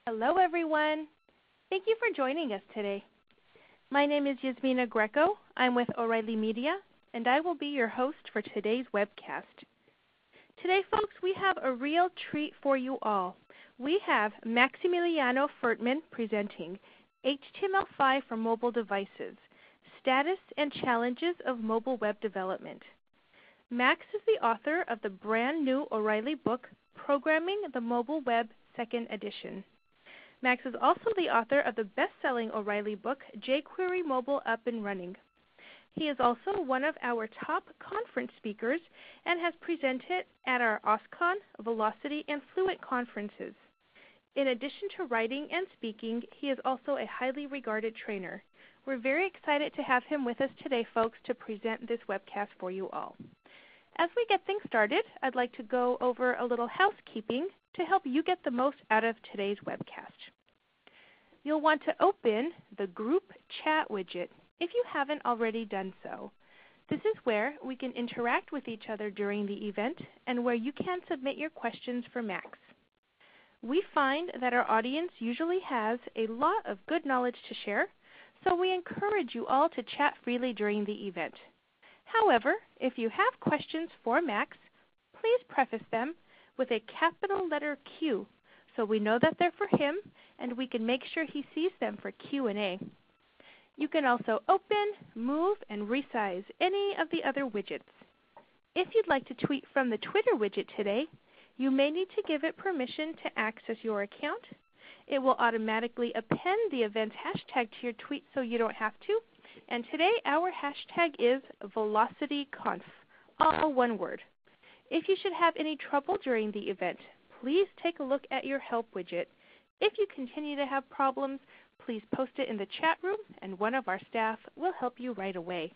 Hello, everyone. Thank you for joining us today. My name is Yasmina Greco. I'm with O'Reilly Media, and I will be your host for today's webcast. Today, folks, we have a real treat for you all. We have Maximiliano Firtman presenting HTML5 for mobile devices, status and challenges of mobile web development. Max is the author of the brand new O'Reilly book, Programming the Mobile Web, 2nd edition. Max is also the author of the best-selling O'Reilly book, jQuery Mobile Up and Running. He is also one of our top conference speakers and has presented at our OSCON, Velocity, and Fluent conferences. In addition to writing and speaking, he is also a highly regarded trainer. We're very excited to have him with us today, folks, to present this webcast for you all. As we get things started, I'd like to go over a little housekeeping to help you get the most out of today's webcast. You'll want to open the group chat widget if you haven't already done so. This is where we can interact with each other during the event and where you can submit your questions for Max. We find that our audience usually has a lot of good knowledge to share, so we encourage you all to chat freely during the event. However, if you have questions for Max, please preface them with a capital letter Q so we know that they're for him and we can make sure he sees them for Q&A. You can also open, move, and resize any of the other widgets. If you'd like to tweet from the Twitter widget today, you may need to give it permission to access your account. It will automatically append the event's hashtag to your tweet so you don't have to. And today our hashtag is VelocityConf, all one word. If you should have any trouble during the event, please take a look at your help widget. If you continue to have problems, please post it in the chat room and one of our staff will help you right away.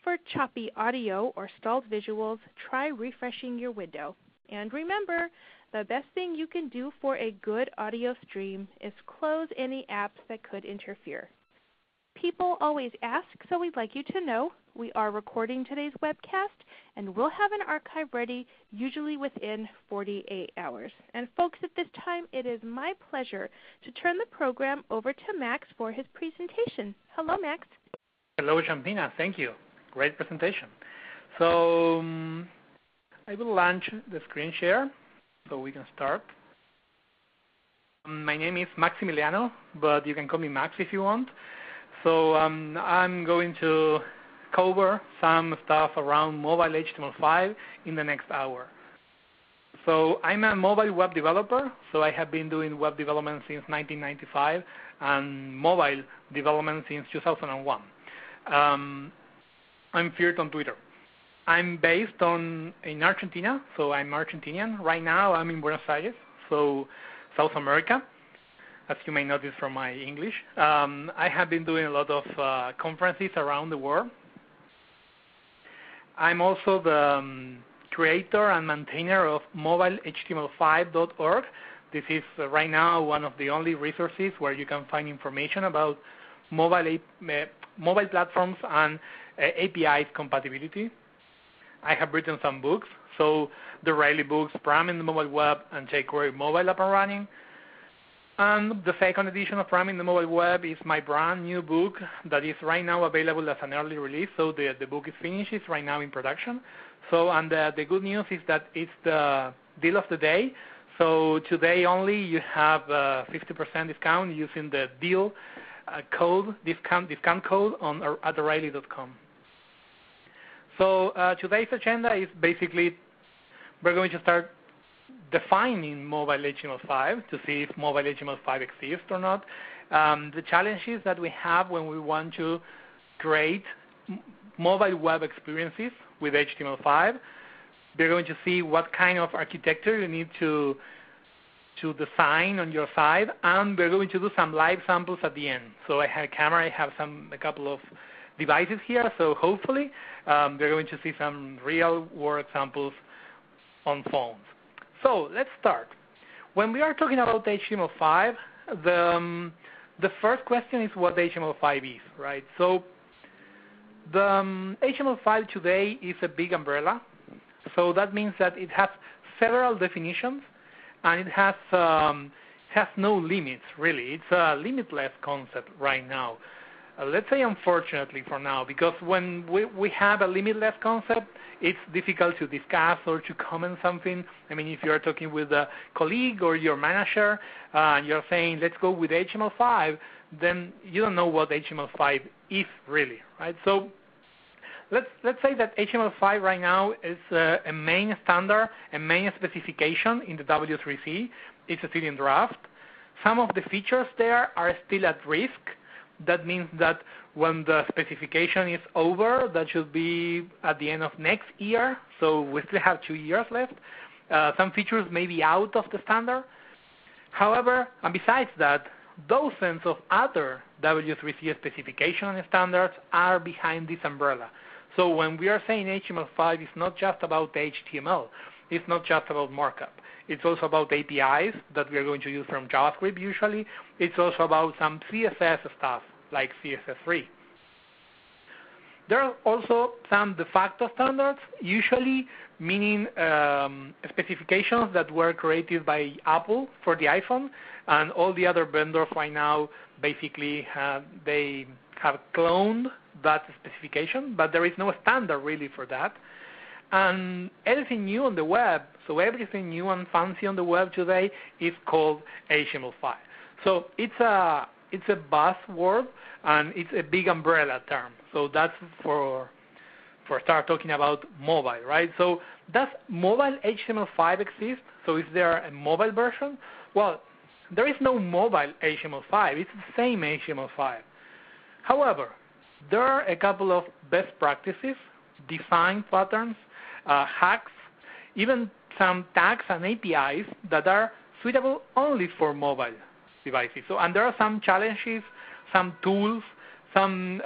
For choppy audio or stalled visuals, try refreshing your window. And remember, the best thing you can do for a good audio stream is close any apps that could interfere. People always ask, so we'd like you to know we are recording today's webcast and we'll have an archive ready usually within 48 hours. And folks, at this time, it is my pleasure to turn the program over to Max for his presentation. Hello, Max. Hello, Champina. Thank you. Great presentation. So I will launch the screen share so we can start. My name is Maximiliano, but you can call me Max if you want. So I'm going to cover some stuff around mobile HTML5 in the next hour. So I'm a mobile web developer, so I have been doing web development since 1995 and mobile development since 2001. I'm Firt on Twitter. I'm based in Argentina, so I'm Argentinian. Right now I'm in Buenos Aires, so South America, as you may notice from my English. I have been doing a lot of conferences around the world. I'm also the creator and maintainer of mobile.html5.org. This is right now one of the only resources where you can find information about mobile platforms and APIs compatibility. I have written some books, so the O'Reilly books, Programming the Mobile Web and jQuery Mobile Up and Running. And the 2nd edition of Programming the Mobile Web is my brand new book that is right now available as an early release. So the book is finished. It's right now in production. So and the good news is that it's the deal of the day. So today only you have 50% discount using the deal code, discount code at O'Reilly.com. So today's agenda is basically we're going to start defining mobile HTML5 to see if mobile HTML5 exists or not. The challenges that we have when we want to create mobile web experiences with HTML5. We're going to see what kind of architecture you need to design on your side, and we're going to do some live samples at the end. So I have a camera, I have a couple of devices here, so hopefully we're going to see some real-world examples on phones. So let's start. When we are talking about HTML5, the first question is what HTML5 is, right? So the HTML5 today is a big umbrella. So that means that it has several definitions, and it has has no limits, really. It's a limitless concept right now. Let's say unfortunately for now, because when we have a limitless concept, it's difficult to discuss or to comment something. I mean, if you're talking with a colleague or your manager, and you're saying, let's go with HTML5, then you don't know what HTML5 is really, right? So let's say that HTML5 right now is a main standard, a main specification in the W3C. It's still in draft. Some of the features there are still at risk. That means that when the specification is over, that should be at the end of next year, so we still have 2 years left. Some features may be out of the standard. However, and besides that, dozens of other W3C specification and standards are behind this umbrella. So when we are saying HTML5, it's not just about HTML. It's not just about markup. It's also about APIs that we are going to use from JavaScript usually. It's also about some CSS stuff like CSS3. There are also some de facto standards, usually meaning specifications that were created by Apple for the iPhone, and all the other vendors right now basically they have cloned that specification, but there is no standard really for that. And anything new on the web, so everything new and fancy on the web today is called HTML5. So it's a buzzword and it's a big umbrella term. So that's for start talking about mobile, right? So does mobile HTML5 exist? So is there a mobile version? Well, there is no mobile HTML5. It's the same HTML5. However, there are a couple of best practices, design patterns, hacks, even some tags and APIs that are suitable only for mobile devices. So, and there are some challenges, some tools, some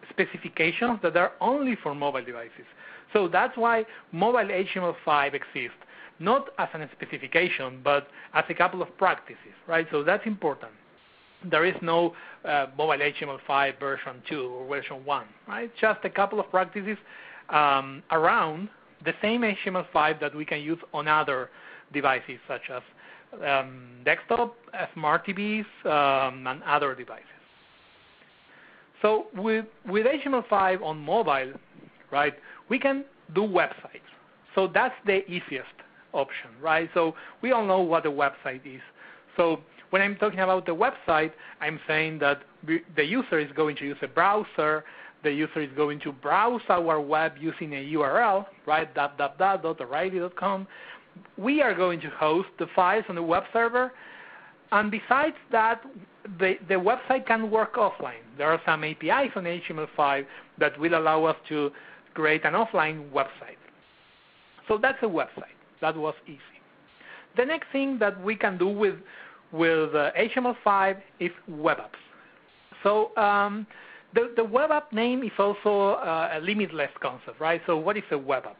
specifications that are only for mobile devices. So that's why mobile HTML5 exists, not as a specification, but as a couple of practices, right? So that's important. There is no mobile HTML5 version 2 or version 1, right? Just a couple of practices around the same HTML5 that we can use on other devices such as desktop, smart TVs, and other devices. So with HTML5 on mobile, right, we can do websites. So that's the easiest option, right? So we all know what a website is. So when I'm talking about the website, I'm saying that the user is going to use a browser. The user is going to browse our web using a URL, right, www.o'reilly.com. We are going to host the files on the web server. And besides that, the website can work offline. There are some APIs on HTML5 that will allow us to create an offline website. So that's a website. That was easy. The next thing that we can do with HTML5 is webapps. So the webapp name is also a limitless concept, right? So what is a webapp?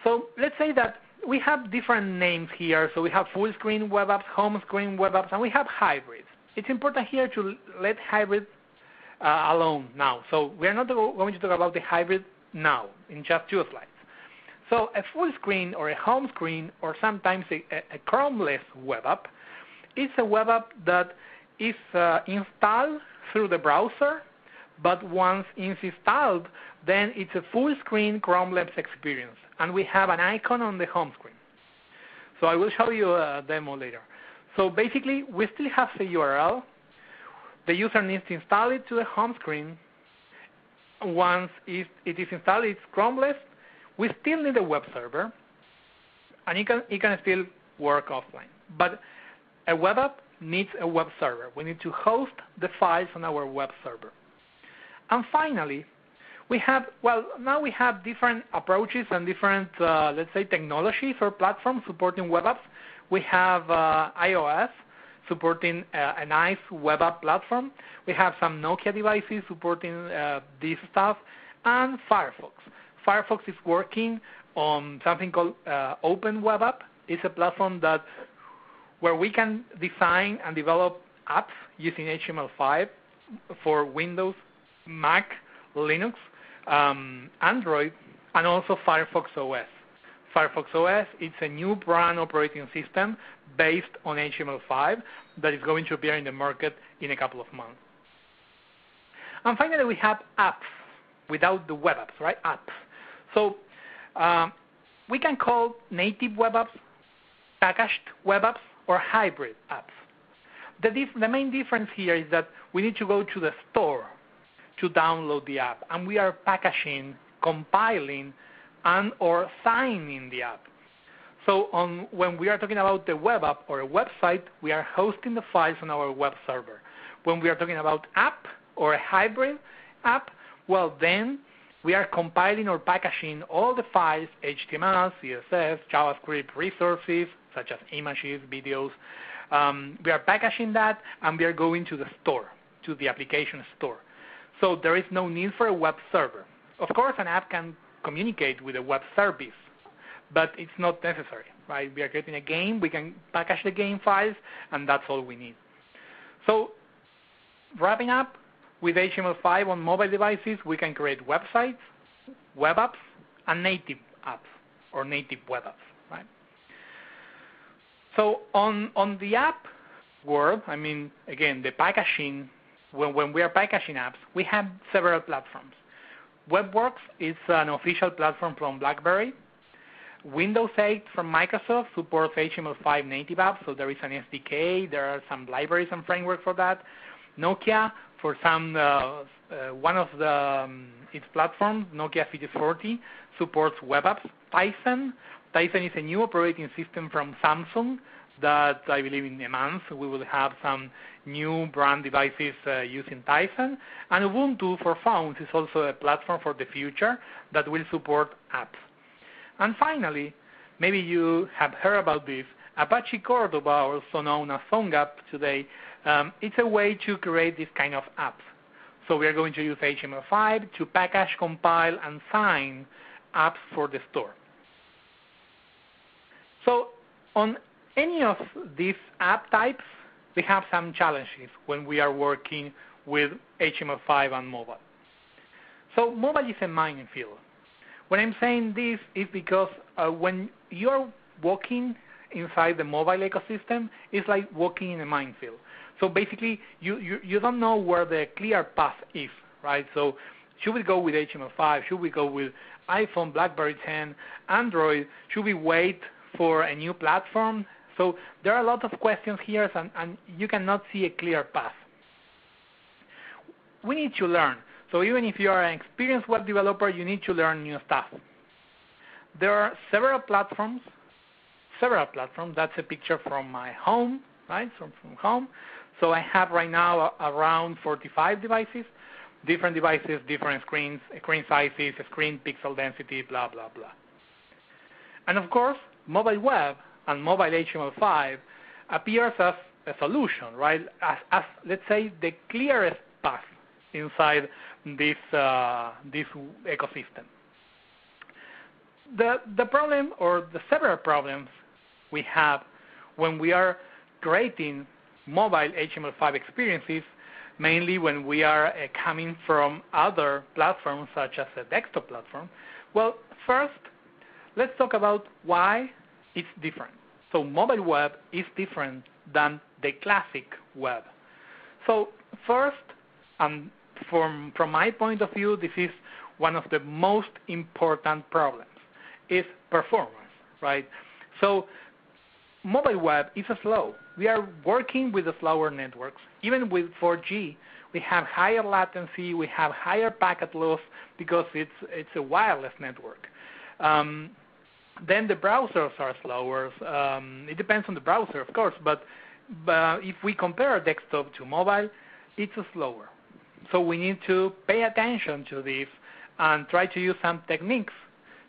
So let's say that we have different names here. So we have full screen webapps, home screen webapps, and we have hybrids. It's important here to let hybrid alone now. So we are not going to talk about the hybrid now in just 2 slides. So a full screen or a home screen or sometimes a Chrome-less webapp is a webapp that is installed through the browser, but once it's installed, then it's a full screen Chrome-less experience. And we have an icon on the home screen. So I will show you a demo later. So basically, we still have the URL. The user needs to install it to the home screen. Once it is installed, it's Chrome-less. We still need a web server, and it can still work offline. But a web app needs a web server. We need to host the files on our web server. And finally, now we have different approaches and different, let's say, technologies or platforms supporting web apps. We have iOS supporting a nice web app platform. We have some Nokia devices supporting this stuff, and Firefox. Firefox is working on something called Open Web App. It's a platform where we can design and develop apps using HTML5 for Windows, Mac, Linux, Android, and also Firefox OS. Firefox OS is a new brand operating system based on HTML5 that is going to appear in the market in a couple of months. And finally, we have apps without the web apps, right? Apps. So we can call native web apps, packaged web apps, or hybrid apps. The main difference here is that we need to go to the store to download the app, and we are packaging, compiling, and or signing the app. So when we are talking about the web app or a website, we are hosting the files on our web server. When we are talking about app or a hybrid app, well then we are compiling or packaging all the files, HTML, CSS, JavaScript resources such as images, videos. We are packaging that, and we are going to the store, to the application store. So there is no need for a web server. Of course, an app can communicate with a web service, but it's not necessary, right? We are creating a game, we can package the game files, and that's all we need. So wrapping up, with HTML5 on mobile devices, we can create websites, web apps, and native apps, or native web apps, right? So on the app world, I mean, again, the packaging, when we are packaging apps, we have several platforms. WebWorks is an official platform from BlackBerry. Windows 8 from Microsoft supports HTML5 native apps, so there is an SDK, there are some libraries and frameworks for that. Nokia, for some, one of its platforms, Nokia 5040, supports web apps. Tizen is a new operating system from Samsung that I believe in a month we will have some new brand devices using Tizen. And Ubuntu for phones is also a platform for the future that will support apps. And finally, maybe you have heard about this, Apache Cordova, also known as PhoneGap today, it's a way to create this kind of apps. So we are going to use HTML5 to package, compile, and sign apps for the store. So on any of these app types, we have some challenges when we are working with HTML5 and mobile. So mobile is a minefield. When I'm saying this is because when you're walking inside the mobile ecosystem, it's like walking in a minefield. So basically, you don't know where the clear path is, right? So should we go with HTML5? Should we go with iPhone, BlackBerry 10, Android? Should we wait for a new platform? So there are a lot of questions here, and you cannot see a clear path. We need to learn. So even if you are an experienced web developer, you need to learn new stuff. There are several platforms. That's a picture from my home, right? So from home. So I have right now around 45 devices, different screens, screen sizes, screen pixel density, blah, blah, blah. And of course, mobile web and mobile HTML5 appears as a solution, right? As let's say, the clearest path inside this ecosystem. The problem, or the several problems we have when we are creating mobile HTML5 experiences, mainly when we are coming from other platforms such as a desktop platform. Well, first, let's talk about why it's different. So mobile web is different than the classic web. So first, from my point of view, this is one of the most important problems, is performance, right? So mobile web is slow. We are working with the slower networks. Even with 4G, we have higher latency, we have higher packet loss because it's a wireless network. Then the browsers are slower. It depends on the browser, of course, but if we compare desktop to mobile, it's slower. So we need to pay attention to this and try to use some techniques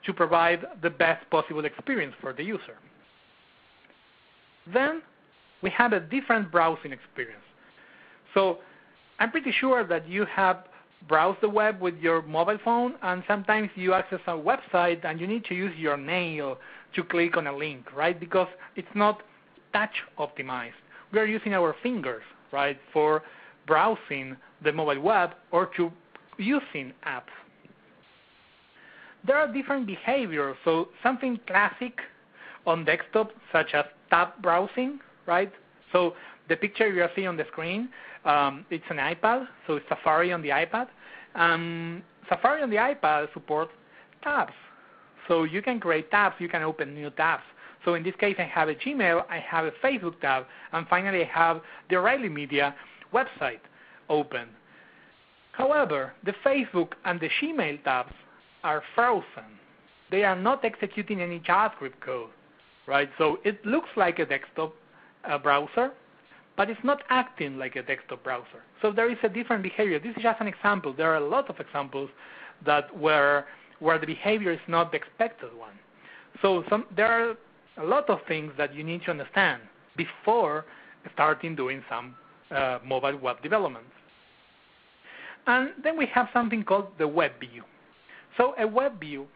to provide the best possible experience for the user. Then we have a different browsing experience. So I'm pretty sure that you have browsed the web with your mobile phone, and sometimes you access a website and you need to use your nail to click on a link, right? Because it's not touch optimized. We are using our fingers, right, for browsing the mobile web or to using apps. There are different behaviors. So something classic on desktop, such as tab browsing, right? So the picture you are seeing on the screen, it's an iPad, so it's Safari on the iPad. Safari on the iPad supports tabs. So you can create tabs, you can open new tabs. So in this case, I have a Gmail, I have a Facebook tab, and finally I have the O'Reilly Media website open. However, the Facebook and the Gmail tabs are frozen. They are not executing any JavaScript code, right? So it looks like a desktop browser, but it's not acting like a desktop browser. So there is a different behavior. This is just an example. There are a lot of examples that where the behavior is not the expected one. So there are a lot of things that you need to understand before starting doing some mobile web development. And then we have something called the web view. So a web view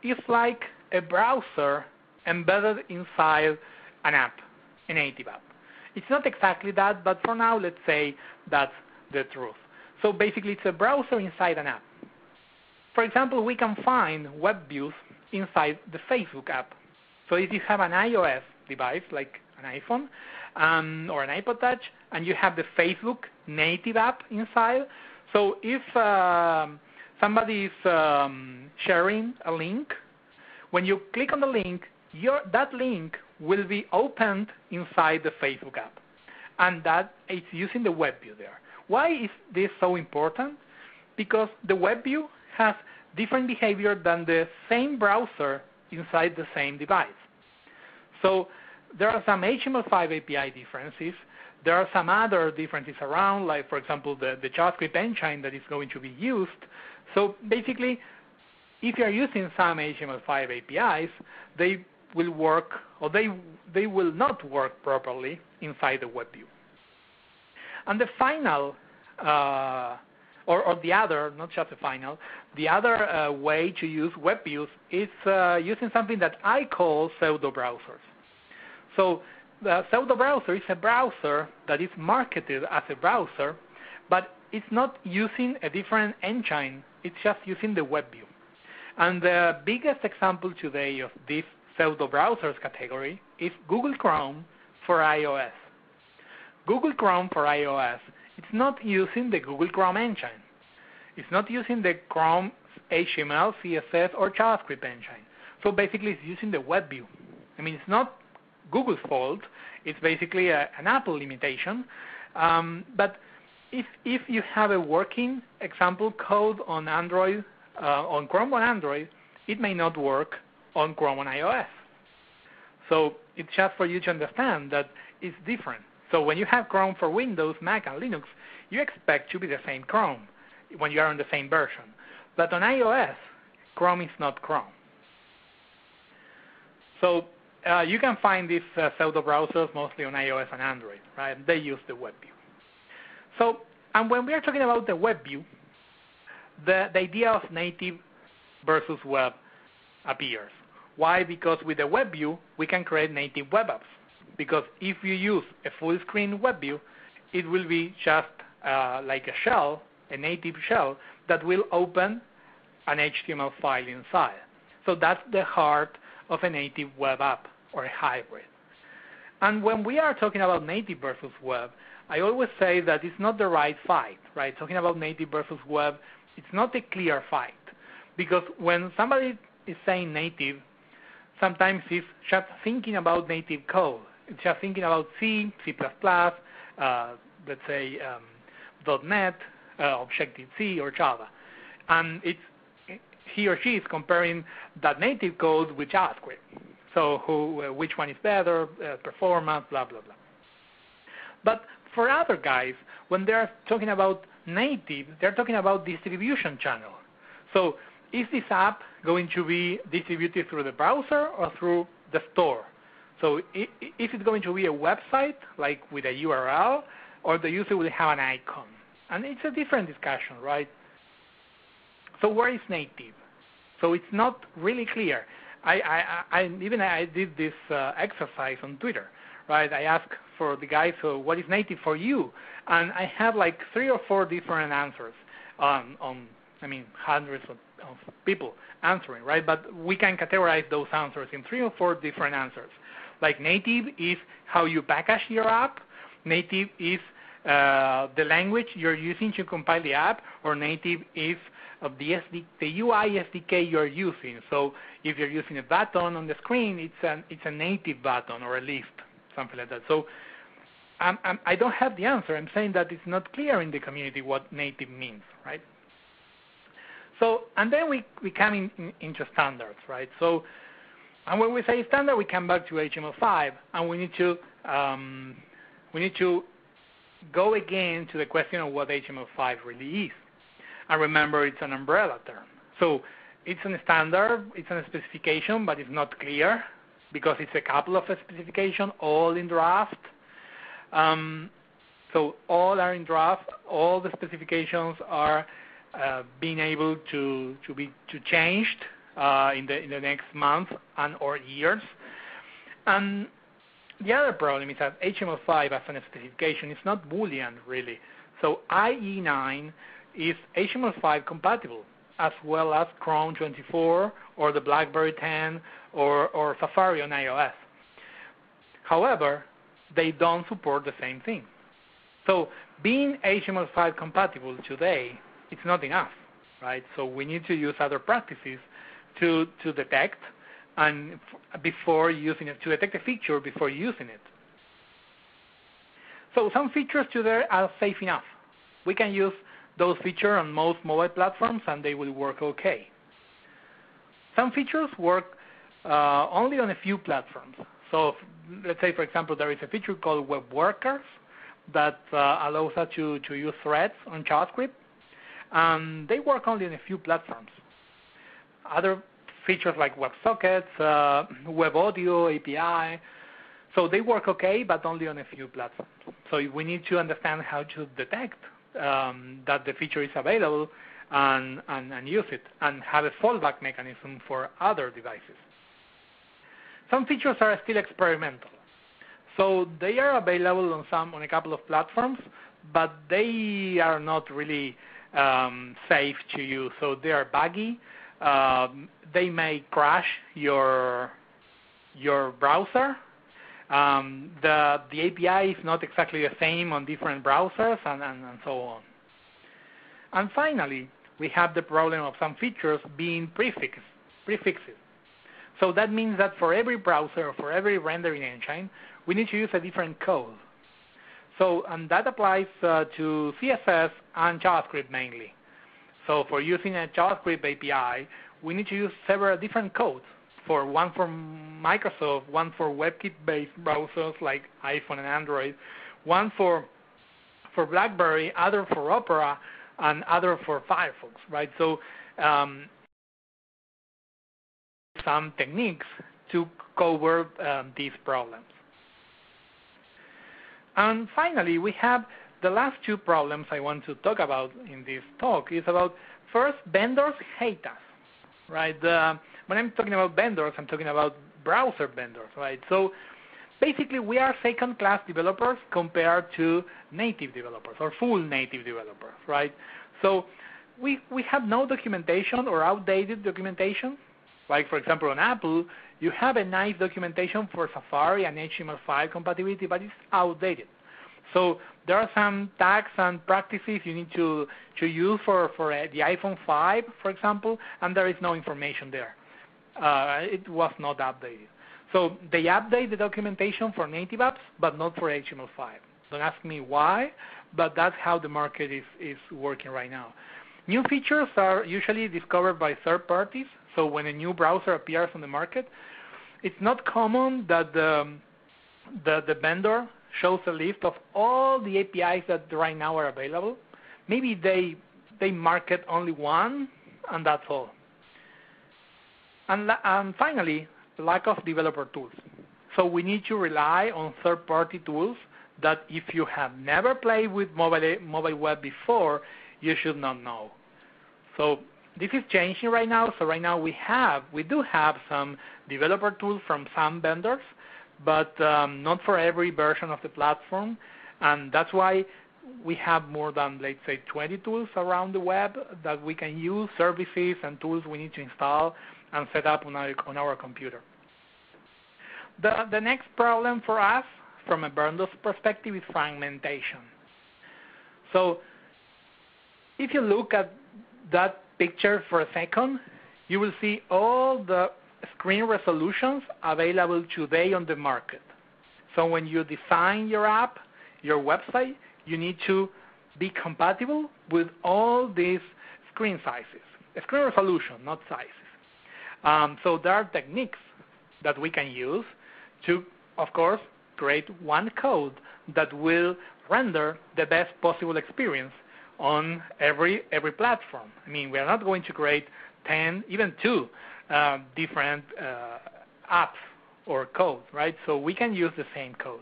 is like a browser embedded inside an app, a native app. It's not exactly that, but for now, let's say that's the truth. So basically, it's a browser inside an app. For example, we can find web views inside the Facebook app. So if you have an iOS device, like an iPhone or an iPod Touch, and you have the Facebook native app inside, so if somebody is sharing a link, when you click on the link, that link will be opened inside the Facebook app, and that is using the web view there. Why is this so important? Because the web view has different behavior than the same browser inside the same device. So there are some HTML5 API differences. There are some other differences around, like, for example, the JavaScript engine that is going to be used. So basically, if you are using some HTML5 APIs, they will work, or they will not work properly inside the web view. And the final, or the other, not just the final, the other way to use web views is using something that I call pseudo-browsers. So the pseudo-browser is a browser that is marketed as a browser, but it's not using a different engine. It's just using the web view. And the biggest example today of this pseudo-browsers category is Google Chrome for iOS. Google Chrome for iOS, it's not using the Google Chrome engine. It's not using the Chrome HTML, CSS, or JavaScript engine. So basically, it's using the web view. I mean, it's not Google's fault. It's basically an Apple limitation. But if you have a working example code on Android, on Chrome on Android, it may not work on Chrome on iOS. So it's just for you to understand that it's different. So when you have Chrome for Windows, Mac, and Linux, you expect to be the same Chrome when you are on the same version. But on iOS, Chrome is not Chrome. So you can find these pseudo-browsers mostly on iOS and Android, right? They use the web view. So, and when we are talking about the web view, the idea of native versus web appears. Why? Because with the web view, we can create native web apps. Because if you use a full-screen web view, it will be just like a shell, a native shell, that will open an HTML file inside. So that's the heart of a native web app, or a hybrid. And when we are talking about native versus web, I always say that it's not the right fight, right? Talking about native versus web, it's not a clear fight. Because when somebody is saying native, sometimes it's just thinking about native code. It's just thinking about C, C++, let's say .NET, Objective-C, or Java. And he or she is comparing that native code with JavaScript. So which one is better, performance, blah, blah, blah. But for other guys, when they're talking about native, they're talking about distribution channel. So is this app going to be distributed through the browser or through the store? So is it going to be a website, like with a URL, or the user will have an icon? And it's a different discussion, right? So where is native? So it's not really clear. I did this exercise on Twitter, right? I asked for the guys, so what is native for you? And I had like 3 or 4 different answers hundreds of people answering, right? But we can categorize those answers in 3 or 4 different answers. Like native is how you package your app. Native is the language you're using to compile the app, or native is the UI SDK you're using. So if you're using a button on the screen, it's a native button or a list, something like that. So I don't have the answer. I'm saying that it's not clear in the community what native means, right? So, and then we come into standards, right? So, and when we say standard, we come back to HTML5, and we need to go again to the question of what HTML5 really is. And remember, it's an umbrella term. So it's a standard, it's a specification, but it's not clear because it's a couple of specifications all in draft. So all are in draft. All the specifications are being able to be changed in the next month and or years. And the other problem is that HTML5 as a specification is not boolean really. So IE9 is HTML5 compatible, as well as Chrome 24 or the BlackBerry 10 or Safari on iOS. However, they don't support the same thing. So being HTML5 compatible today, it's not enough, right? So we need to use other practices to detect and before using it, to detect a feature before using it. So some features today are safe enough. We can use those features on most mobile platforms and they will work okay. Some features work only on a few platforms. So let's say, for example, there is a feature called web workers that allows us to use threads on JavaScript. They work only on a few platforms. Other features like WebSockets, Web Audio API, so they work okay, but only on a few platforms. So we need to understand how to detect that the feature is available and use it, and have a fallback mechanism for other devices. Some features are still experimental. So they are available on a couple of platforms, but they are not really safe to use. So they are buggy. They may crash your browser. The API is not exactly the same on different browsers, and so on. And finally, we have the problem of some features being prefixes. So that means that for every browser, or for every rendering engine, we need to use a different code. So, and that applies to CSS and JavaScript mainly. So for using a JavaScript API, we need to use several different codes. One for Microsoft, one for WebKit-based browsers like iPhone and Android, one for BlackBerry, other for Opera, and other for Firefox, right? So some techniques to cover these problems. And finally, we have the last two problems I want to talk about in this talk is about, first, vendors hate us, right? When I'm talking about vendors, I'm talking about browser vendors, right? So basically, we are second-class developers compared to native developers or full native developers, right? So we have no documentation or outdated documentation. Like, for example, on Apple, you have a nice documentation for Safari and HTML5 compatibility, but it's outdated. So there are some tags and practices you need to use for the iPhone 5, for example, and there is no information there. It was not updated. So they update the documentation for native apps, but not for HTML5. Don't ask me why, but that's how the market is working right now. New features are usually discovered by third parties. So when a new browser appears on the market, it's not common that the vendor shows a list of all the APIs that right now are available. Maybe they market only one, and that's all. And finally, lack of developer tools. So we need to rely on third-party tools that if you have never played with mobile web before, you should not know. So this is changing right now. So right now we do have some developer tools from some vendors, but not for every version of the platform. And that's why we have more than, let's say, 20 tools around the web that we can use, services and tools we need to install and set up on our computer. The next problem for us, from a bundles perspective, is fragmentation. So if you look at that picture for a second, you will see all the screen resolutions available today on the market. So when you design your app, your website, you need to be compatible with all these screen sizes. Screen resolution, not sizes. So there are techniques that we can use to, of course, create one code that will render the best possible experience on every platform. I mean, we are not going to create 10, even 2 different apps or code, right? So we can use the same code.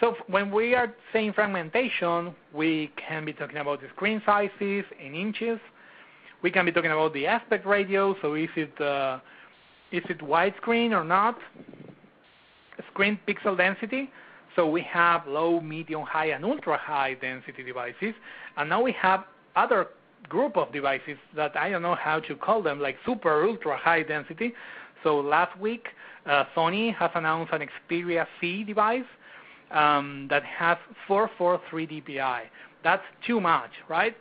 So when we are saying fragmentation, we can be talking about the screen sizes in inches. We can be talking about the aspect ratio, so is it widescreen or not? Screen pixel density, so we have low, medium, high, and ultra-high density devices. And now we have other group of devices that I don't know how to call them, like super, ultra-high density. So last week, Sony has announced an Xperia C device that has 443 dpi. That's too much, right?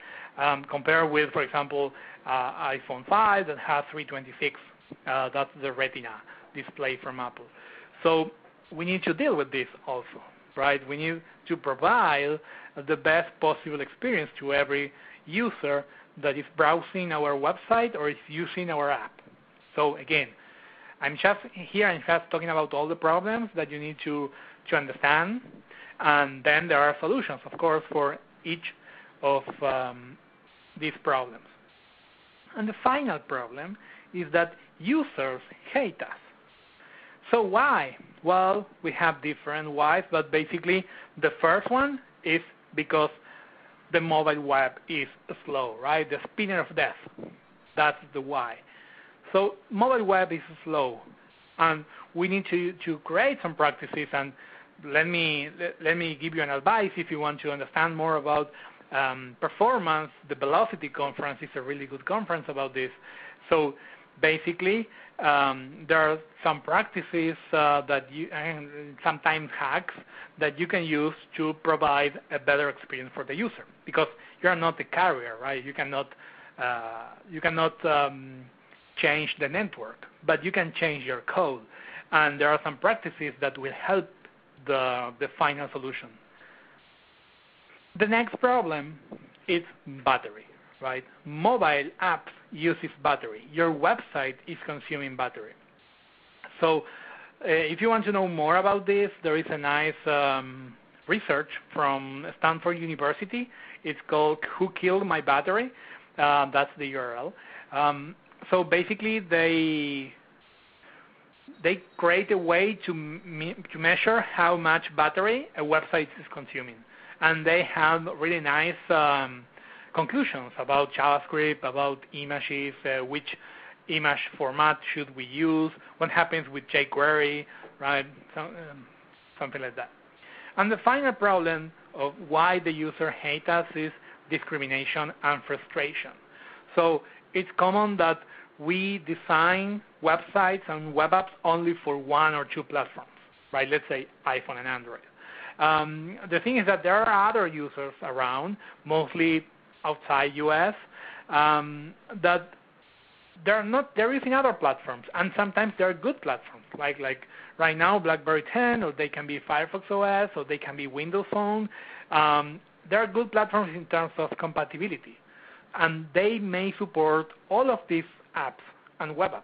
Compared with, for example, iPhone 5 that has 326. That's the Retina display from Apple. So we need to deal with this also, right? We need to provide the best possible experience to every user that is browsing our website or is using our app. So again, I'm just talking about all the problems that you need to understand, and then there are solutions, of course, for each of these problems. And the final problem is that users hate us. So why? Well, we have different whys, but basically the first one is because the mobile web is slow, right? The spinner of death. That's the why. So mobile web is slow, and we need to create some practices. And let me give you an advice if you want to understand more about performance. The Velocity conference is a really good conference about this. So basically, there are some practices that you, and sometimes hacks that you can use to provide a better experience for the user, because you are not the carrier, right? You cannot change the network, but you can change your code, and there are some practices that will help the final solution. The next problem is battery, right? Mobile apps uses battery. Your website is consuming battery. So if you want to know more about this, there is a nice research from Stanford University. It's called Who Killed My Battery? That's the URL. So basically, they create a way to measure how much battery a website is consuming. And they have really nice conclusions about JavaScript, about images, which image format should we use, what happens with jQuery, right? Something like that. And the final problem of why the user hates us is discrimination and frustration. So it's common that we design websites and web apps only for 1 or 2 platforms, right? Let's say iPhone and Android. The thing is that there are other users around, mostly outside US, that they're using other platforms, and sometimes they're good platforms, like right now BlackBerry 10, or they can be Firefox OS, or they can be Windows Phone. They are good platforms in terms of compatibility, and they may support all of these apps and web apps.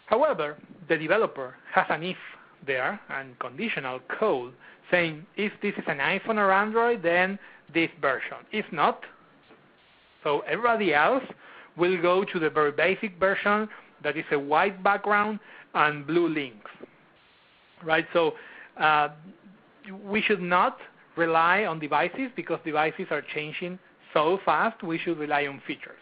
However, the developer has an if there and conditional code saying if this is an iPhone or Android, then this version. If not, so everybody else will go to the very basic version that is a white background and blue links, right? So we should not rely on devices, because devices are changing so fast. We should rely on features.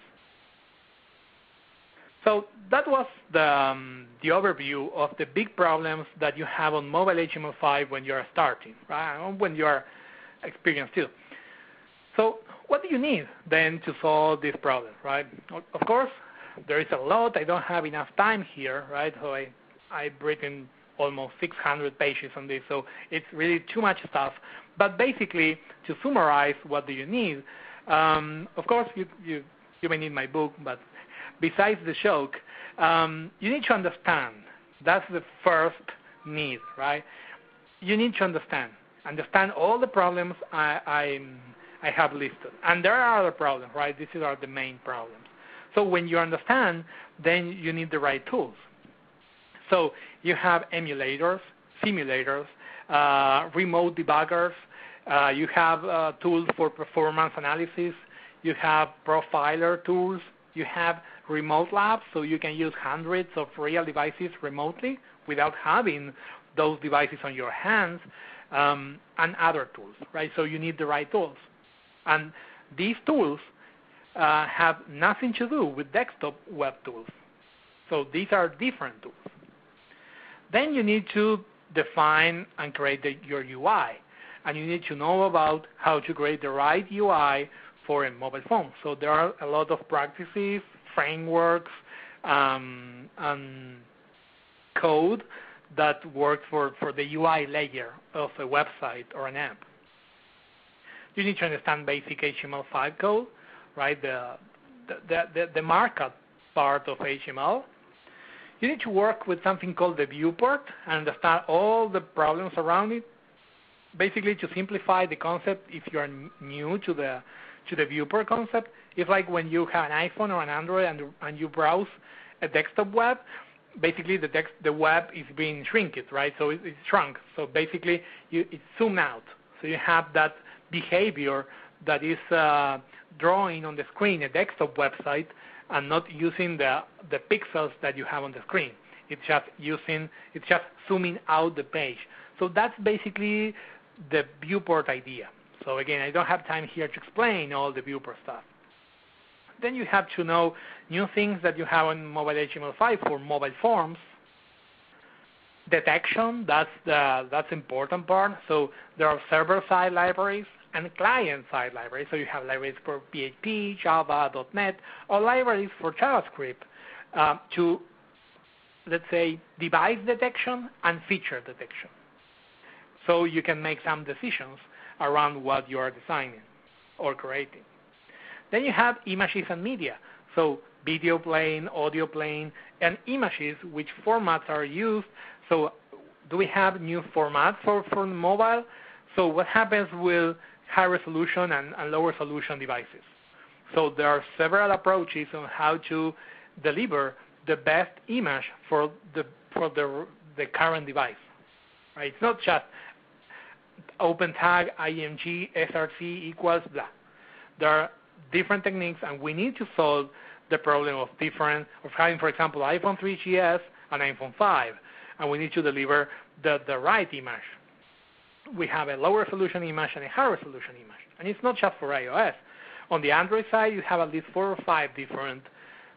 So that was the overview of the big problems that you have on mobile HTML5 when you are starting, right? Or when you are experienced too. So what do you need then to solve this problem, right? Of course, there is a lot. I don't have enough time here, right? So I've written almost 600 pages on this, so it's really too much stuff. But basically, to summarize, what do you need? Of course, you may need my book, but besides the joke, you need to understand. That's the first need, right? You need to understand all the problems I have listed. And there are other problems, right? These are the main problems. So when you understand, then you need the right tools. So you have emulators, simulators, remote debuggers. You have tools for performance analysis. You have profiler tools. You have remote labs, so you can use hundreds of real devices remotely without having those devices on your hands, and other tools, right? So you need the right tools. And these tools have nothing to do with desktop web tools. So these are different tools. Then you need to define and create your UI. And you need to know about how to create the right UI for a mobile phone. So there are a lot of practices, frameworks, and code that works for the UI layer of a website or an app. You need to understand basic HTML5 code, right? The markup part of HTML. You need to work with something called the Viewport and understand all the problems around it. Basically, to simplify the concept, if you are new to the Viewport concept, it's like when you have an iPhone or an Android and you browse a desktop web. Basically, the web is being shrinked, right? So it's shrunk. So basically, it's zoomed out. So you have that behavior that is drawing on the screen a desktop website and not using the pixels that you have on the screen. It's just zooming out the page. So that's basically the Viewport idea. So again, I don't have time here to explain all the Viewport stuff. Then you have to know new things that you have on mobile HTML5 for mobile forms. Detection, that's the important part. So there are server-side libraries and client-side libraries. So you have libraries for PHP, Java, .NET, or libraries for JavaScript to, let's say, device detection and feature detection. So you can make some decisions around what you are designing or creating. Then you have images and media. So video playing, audio playing, and images, which formats are used. So do we have new formats for mobile? So what happens with high resolution and low resolution devices? So there are several approaches on how to deliver the best image for the current device. Right? It's not just open tag, IMG, SRC equals blah. There are different techniques, and we need to solve the problem of having, for example, iPhone 3GS and iPhone 5, and we need to deliver the right image. We have a low resolution image and a high resolution image, and it's not just for iOS. On the Android side, you have at least 4 or 5 different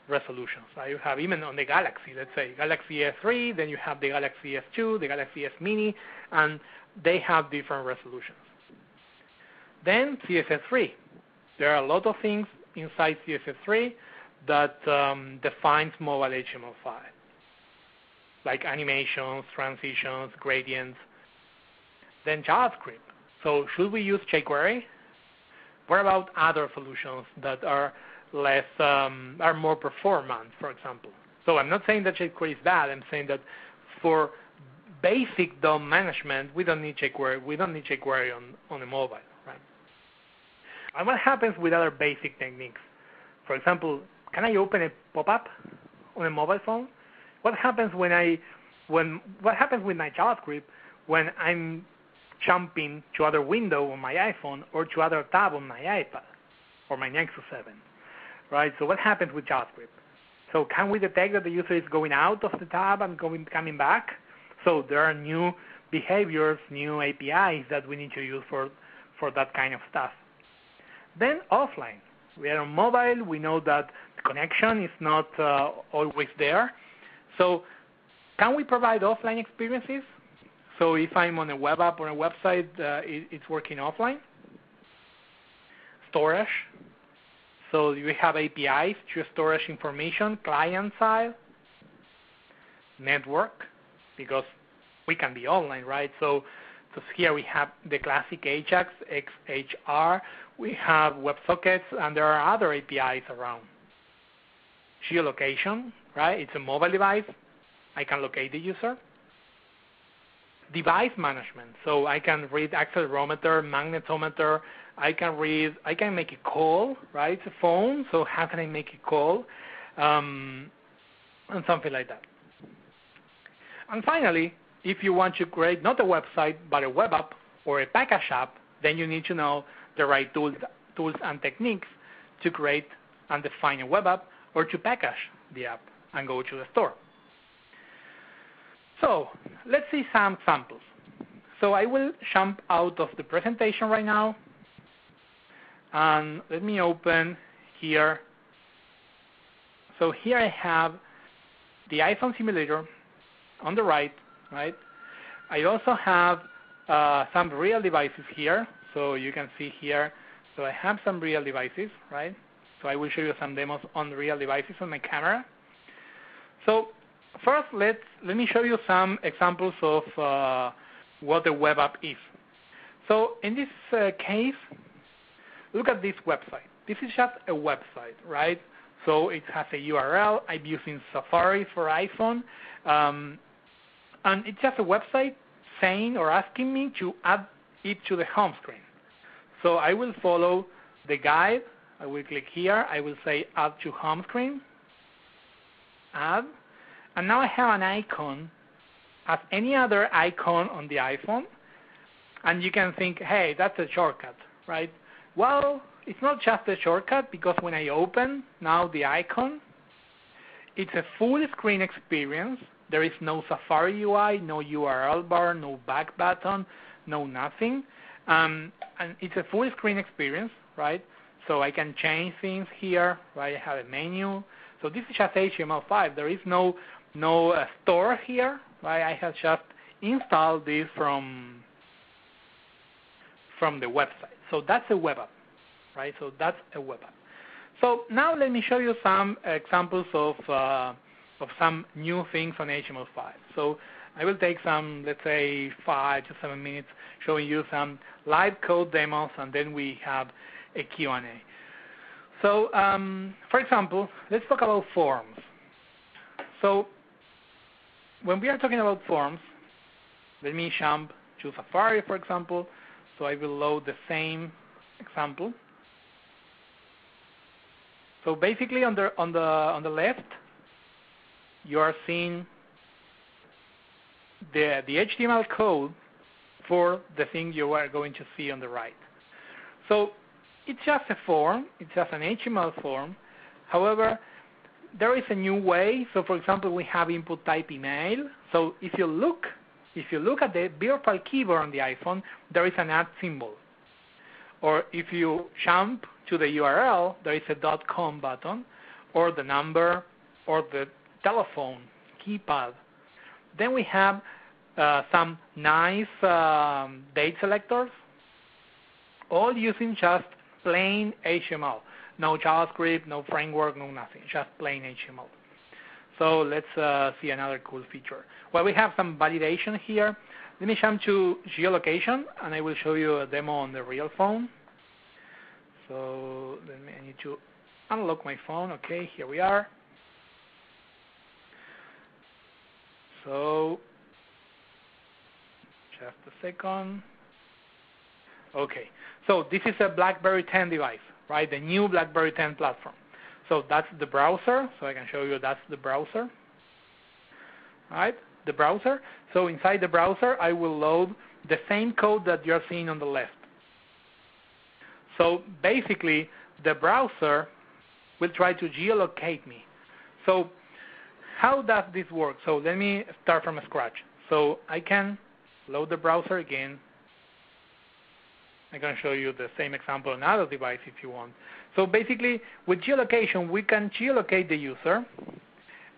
resolutions. You have even on the Galaxy, let's say Galaxy S3, then you have the Galaxy S2, the Galaxy S Mini, and they have different resolutions. Then CSS3. There are a lot of things inside CSS3 that defines mobile HTML5, like animations, transitions, gradients. Then JavaScript. So should we use jQuery? What about other solutions that are less, are more performant, for example? So I'm not saying that jQuery is bad. I'm saying that for basic DOM management, we don't need jQuery. We don't need jQuery on a mobile, right? And what happens with other basic techniques? For example, can I open a pop-up on a mobile phone? What happens what happens with my JavaScript when I'm jumping to other window on my iPhone or to other tab on my iPad or my Nexus 7, right? So what happens with JavaScript? So can we detect that the user is going out of the tab and coming back? So there are new behaviors, new APIs that we need to use for that kind of stuff. Then offline. We are on mobile. We know that the connection is not always there. So can we provide offline experiences? So if I'm on a web app or a website, it's working offline. Storage. So we have APIs to storage information, client side. Network, because we can be online, right? So here we have the classic Ajax, XHR. We have WebSockets, and there are other APIs around. Geolocation, right? It's a mobile device. I can locate the user. Device management. So I can read accelerometer, magnetometer. I can make a call, right? It's a phone, so how can I make a call? And something like that. And finally, if you want to create not a website, but a web app or a package app, then you need to know the right tools and techniques to create and define a web app or to package the app and go to the store. So let's see some examples. So I will jump out of the presentation right now, and let me open here. So here I have the iPhone simulator on the right. I also have some real devices here. So you can see here. So I have some real devices, right? So I will show you some demos on real devices on my camera. So first, let me show you some examples of what a web app is. So in this case, look at this website. This is just a website, right? So it has a URL. I'm using Safari for iPhone. And it's just a website saying or asking me to add it to the home screen. So I will follow the guide. I will click here. I will say add to home screen. Add. And now I have an icon as any other icon on the iPhone. And you can think, hey, that's a shortcut, right? Well, it's not just a shortcut, because when I open now the icon, it's a full screen experience. There is no Safari UI, no URL bar, no back button, no nothing. And it's a full screen experience, right? So I can change things here, right? I have a menu. So this is just HTML5. There is no store here, right? I have just installed this from the website. So that's a web app, right? So that's a web app. So now let me show you some examples of some new things on HTML5. So I will take some, let's say, 5 to 7 minutes showing you some live code demos, and then we have a Q&A. So, for example, let's talk about forms. So when we are talking about forms, let me jump to Safari, for example. So I will load the same example. So basically, on the left, you are seeing the HTML code for the thing you are going to see on the right. So it's just a form. It's just an HTML form. However, there is a new way. So for example, we have input type email. So if you look at the virtual keyboard on the iPhone, there is an @ symbol. Or if you jump to the URL, there is a .com button, or the number, or the telephone keypad. Then we have some nice date selectors, all using just plain HTML. No JavaScript, no framework, no nothing, just plain HTML. So let's see another cool feature. Well, we have some validation here. Let me jump to geolocation, and I will show you a demo on the real phone. So I need to unlock my phone. Okay, here we are. So just a second. Okay, so this is a BlackBerry 10 device, right? The new BlackBerry 10 platform. So that's the browser. So I can show you that's the browser. All right, the browser. So inside the browser, I will load the same code that you're seeing on the left. So basically, the browser will try to geolocate me. So how does this work? So let me start from scratch. So I can load the browser again. I can show you the same example on another device if you want. So basically, with geolocation, we can geolocate the user.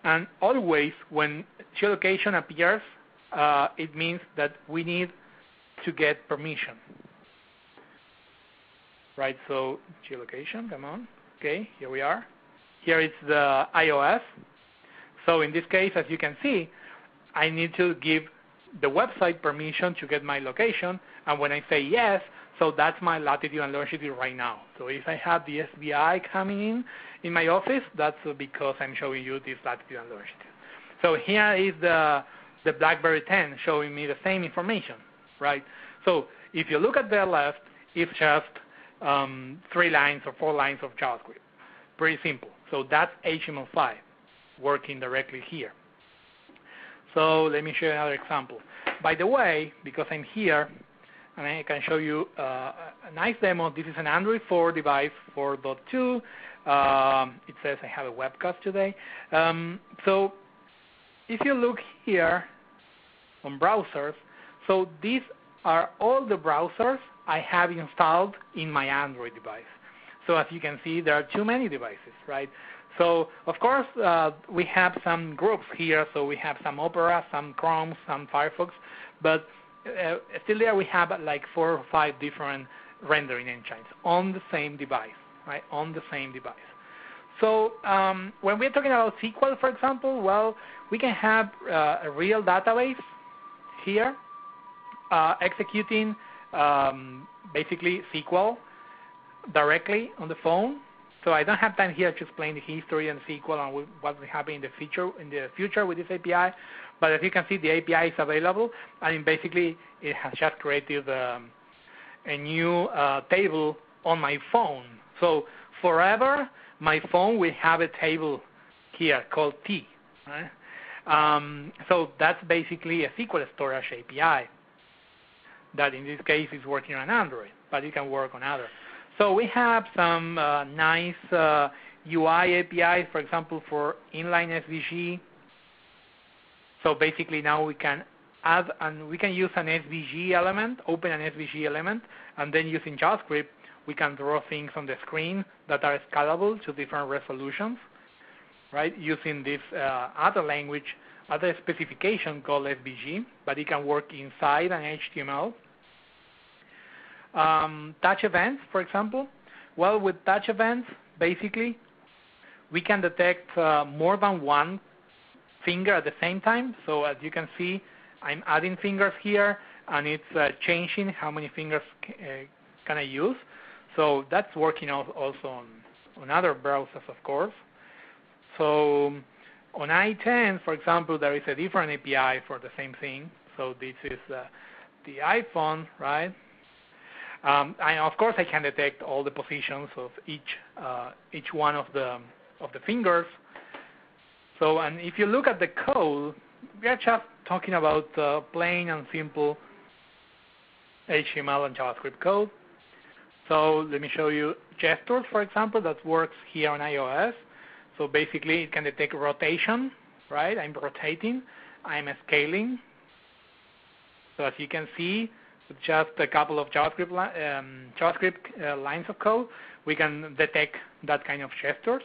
And always when geolocation appears, it means that we need to get permission. Right, so geolocation, come on. Okay, here we are. Here is the iOS. So in this case, as you can see, I need to give the website permission to get my location, and when I say yes, so that's my latitude and longitude right now. So if I have the SBI coming in my office, that's because I'm showing you this latitude and longitude. So here is the BlackBerry 10 showing me the same information, right? So if you look at the left, it's just 3 lines or 4 lines of JavaScript. Pretty simple. So that's HTML5 working directly here. So let me show you another example. By the way, because I'm here, and I can show you a nice demo. This is an Android 4 device, 4.2. It says I have a webcast today. So if you look here on browsers, so these are all the browsers I have installed in my Android device. So as you can see, there are too many devices, right? So of course, we have some groups here. So we have some Opera, some Chrome, some Firefox, but still there we have like 4 or 5 different rendering engines on the same device, right? On the same device. So when we're talking about SQL, for example, well, we can have a real database here executing basically SQL directly on the phone. So I don't have time here to explain the history and SQL and what will happen in the future with this API. But as you can see, the API is available, and basically it has just created a new table on my phone. So forever, my phone will have a table here called T. Right? So that's basically a SQL storage API that in this case is working on Android, but it can work on other. So we have some nice UI APIs, for example, for inline SVG. So basically now we can add and we can use an SVG element, open an SVG element, and then using JavaScript we can draw things on the screen that are scalable to different resolutions, right? Using this other language, other specification called SVG, but it can work inside an HTML. Touch events, for example. Well, with touch events, basically we can detect more than one finger at the same time. So as you can see, I'm adding fingers here, and it's changing how many fingers can I use. So that's working also on other browsers, of course. So on i10, for example, there is a different API for the same thing. So this is the iPhone, right? And of course, I can detect all the positions of each one of the fingers. So, and if you look at the code, we are just talking about plain and simple HTML and JavaScript code. So let me show you gestures, for example, that works here on iOS. So basically, it can detect rotation, right? I'm rotating. I'm scaling. So as you can see, with just a couple of JavaScript lines of code, we can detect that kind of gestures.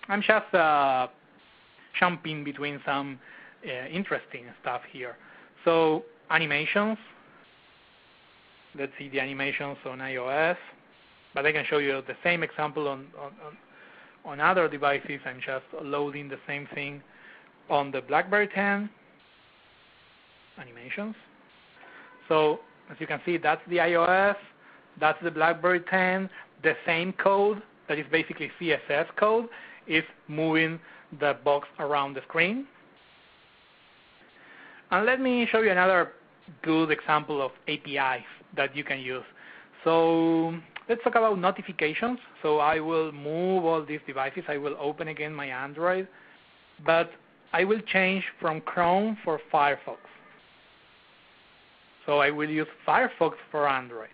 I'm just jumping between some interesting stuff here. So animations. Let's see the animations on iOS. But I can show you the same example on other devices. I'm just loading the same thing on the BlackBerry 10. Animations. So as you can see, that's the iOS. That's the BlackBerry 10. The same code, that is basically CSS code, is moving the box around the screen. And let me show you another good example of APIs that you can use. So let's talk about notifications. So I will move all these devices. I will open again my Android, but I will change from Chrome for Firefox. So I will use Firefox for Android.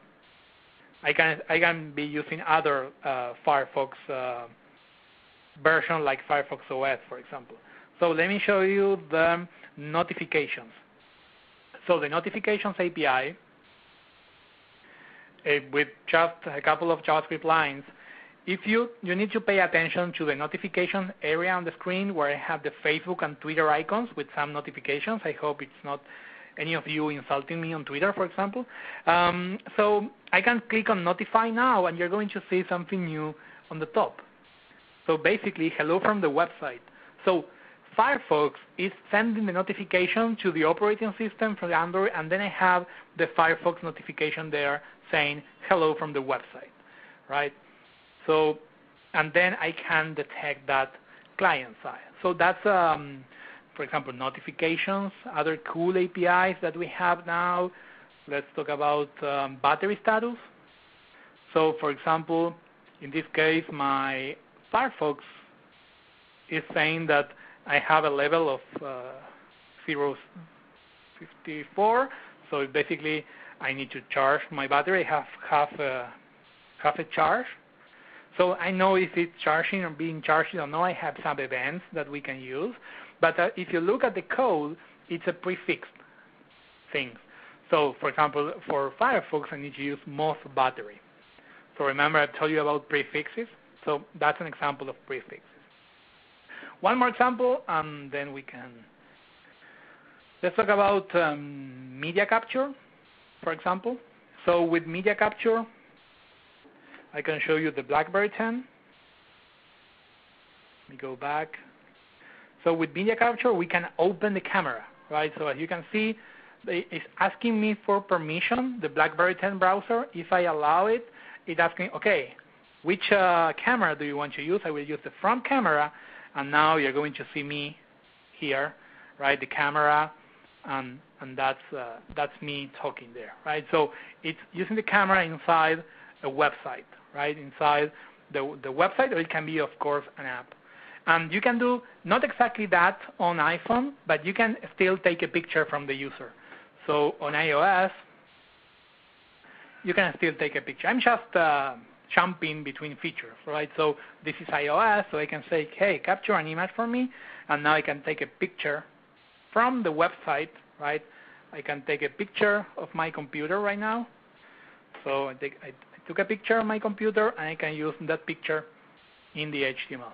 I can be using other Firefox version like Firefox OS, for example. So let me show you the notifications. So the notifications API, with just a couple of JavaScript lines, if you need to pay attention to the notification area on the screen where I have the Facebook and Twitter icons with some notifications. I hope it's not any of you insulting me on Twitter, for example. So I can click on Notify Now, and you're going to see something new on the top. So basically, hello from the website. So Firefox is sending the notification to the operating system from Android, and then I have the Firefox notification there saying hello from the website, right? So, and then I can detect that client side. So that's, for example, notifications, other cool APIs that we have now. Let's talk about battery status. So, for example, in this case, my Firefox is saying that I have a level of 0.54. So basically, I need to charge my battery. I have half a charge. So I know if it's charging or being charged or not. I have some events that we can use. But if you look at the code, it's a prefixed thing. So, for example, for Firefox, I need to use most battery. So remember I told you about prefixes? So that's an example of prefixes. One more example, and then let's talk about media capture, for example. So with media capture, I can show you the BlackBerry 10. Let me go back. So with media capture, we can open the camera, right? So as you can see, it's asking me for permission, the BlackBerry 10 browser. If I allow it, it's asking, okay, which camera do you want to use? I will use the front camera, and now you're going to see me here, right? The camera, and that's me talking there, right? So it's using the camera inside a website, right? Inside the website, or it can be, of course, an app. And you can do not exactly that on iPhone, but you can still take a picture from the user. So on iOS, you can still take a picture. I'm just jumping between features, right? So this is iOS, so I can say, hey, capture an image for me, and now I can take a picture from the website, right? I can take a picture of my computer right now. So I took a picture of my computer, and I can use that picture in the HTML.